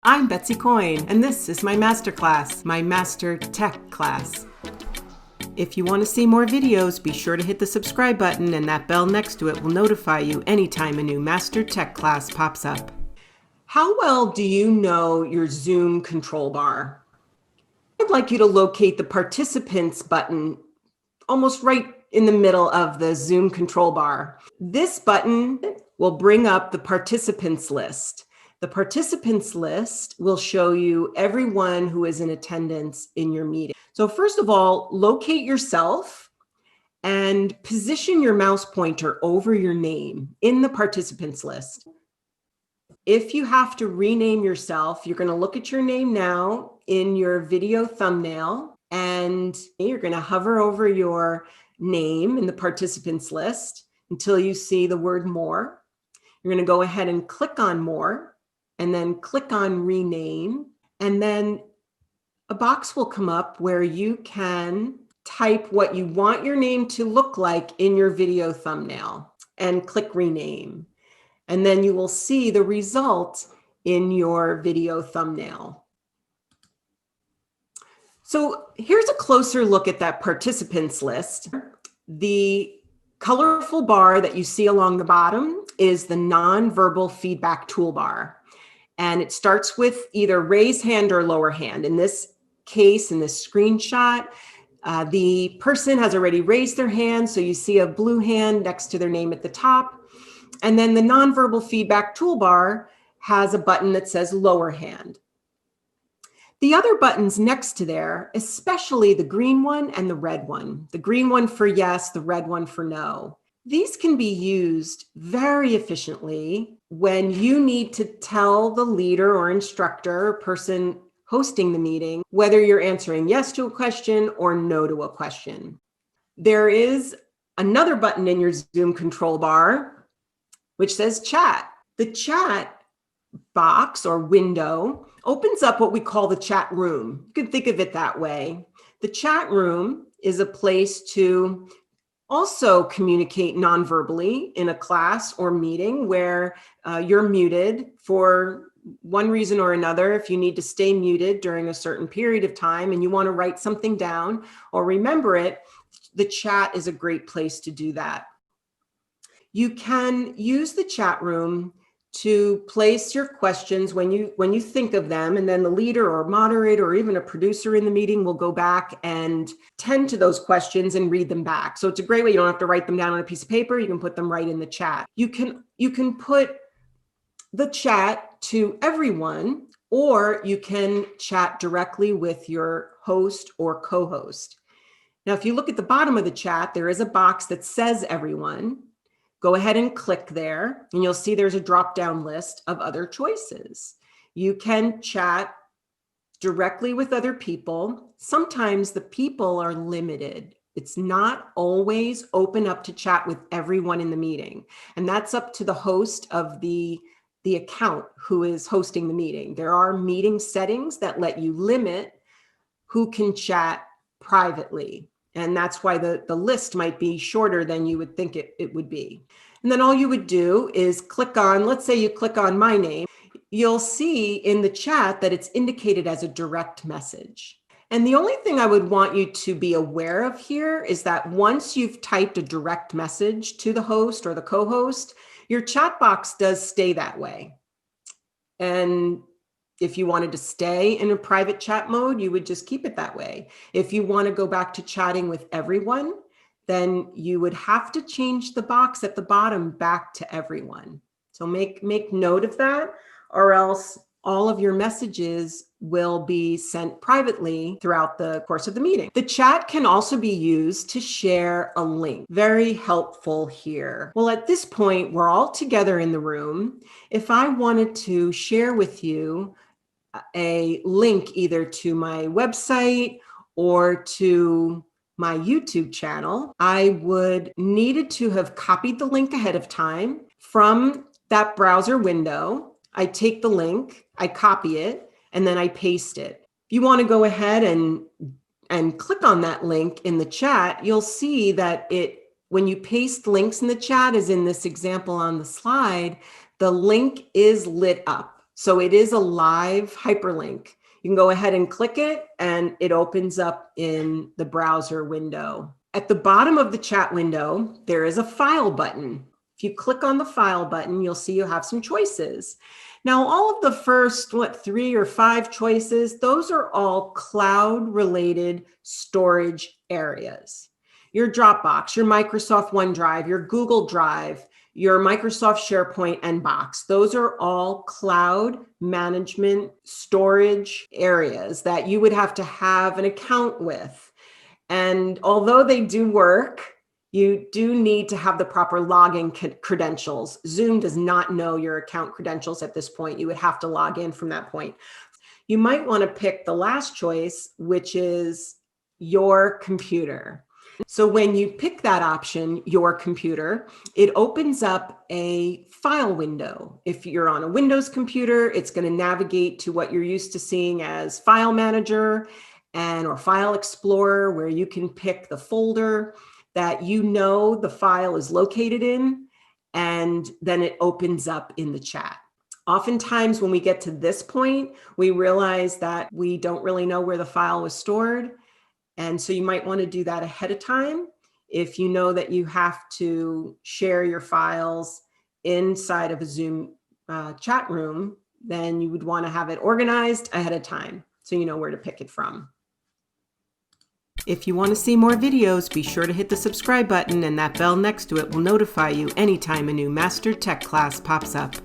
I'm Betsy Coyne, and this is my masterclass, my Master Tech class. If you want to see more videos, be sure to hit the subscribe button, and that bell next to it will notify you anytime a new Master Tech class pops up. How well do you know your Zoom control bar? I'd like you to locate the participants button almost right in the middle of the Zoom control bar. This button will bring up the participants list. The participants list will show you everyone who is in attendance in your meeting. So first of all, locate yourself and position your mouse pointer over your name in the participants list. If you have to rename yourself, you're going to look at your name now in your video thumbnail, and you're going to hover over your name in the participants list until you see the word more. You're going to go ahead and click on more, and then click on rename, and then a box will come up where you can type what you want your name to look like in your video thumbnail and click rename. And then you will see the result in your video thumbnail. So here's a closer look at that participants list. The colorful bar that you see along the bottom is the nonverbal feedback toolbar. And it starts with either raise hand or lower hand. In this case, in this screenshot, the person has already raised their hand. So you see a blue hand next to their name at the top. And then the nonverbal feedback toolbar has a button that says lower hand. The other buttons next to there, especially the green one and the red one, the green one for yes, the red one for no. These can be used very efficiently when you need to tell the leader or instructor or person hosting the meeting whether you're answering yes to a question or no to a question. There is another button in your Zoom control bar which says chat. The chat box or window opens up what we call the chat room. You can think of it that way. The chat room is a place to also communicate non-verbally in a class or meeting where you're muted for one reason or another. If you need to stay muted during a certain period of time and you want to write something down or remember it, the chat is a great place to do that. You can use the chat room to place your questions when you think of them, and then the leader or moderator or even a producer in the meeting will go back and tend to those questions and read them back. So it's a great way. You don't have to write them down on a piece of paper. You can put them right in the chat. You can put the chat to everyone, or you can chat directly with your host or co-host. Now, if you look at the bottom of the chat, there is a box that says everyone. Go ahead and click there, and you'll see there's a drop-down list of other choices. You can chat directly with other people. Sometimes the people are limited. It's not always open up to chat with everyone in the meeting. And that's up to the host of the account who is hosting the meeting. There are meeting settings that let you limit who can chat privately. And that's why the list might be shorter than you would think it would be. And then all you would do is click on, let's say you click on my name, you'll see in the chat that it's indicated as a direct message. And the only thing I would want you to be aware of here is that once you've typed a direct message to the host or the co-host, your chat box does stay that way. And if you wanted to stay in a private chat mode, you would just keep it that way. If you want to go back to chatting with everyone, then you would have to change the box at the bottom back to everyone. So make note of that, or else all of your messages will be sent privately throughout the course of the meeting. The chat can also be used to share a link. Very helpful here. Well, at this point, we're all together in the room. If I wanted to share with you a link either to my website or to my YouTube channel, I would needed to have copied the link ahead of time from that browser window. I take the link, I copy it, and then I paste it. If you want to go ahead and click on that link in the chat, you'll see that when you paste links in the chat, as in this example on the slide, the link is lit up. So it is a live hyperlink. You can go ahead and click it and it opens up in the browser window. At the bottom of the chat window, there is a file button. If you click on the file button, you'll see you have some choices. Now, all of the first, 3 or 5 choices, those are all cloud-related storage areas. Your Dropbox, your Microsoft OneDrive, your Google Drive, your Microsoft SharePoint and Box, those are all cloud management storage areas that you would have to have an account with. And although they do work, you do need to have the proper login credentials. Zoom does not know your account credentials at this point. You would have to log in from that point. You might want to pick the last choice, which is your computer. So when you pick that option, your computer, it opens up a file window. If you're on a Windows computer, it's going to navigate to what you're used to seeing as File Manager or File Explorer, where you can pick the folder that you know the file is located in, and then it opens up in the chat. Oftentimes when we get to this point, we realize that we don't really know where the file was stored. And so you might want to do that ahead of time. If you know that you have to share your files inside of a Zoom chat room, then you would want to have it organized ahead of time so you know where to pick it from. If you want to see more videos, be sure to hit the subscribe button, and that bell next to it will notify you anytime a new Master Tech class pops up.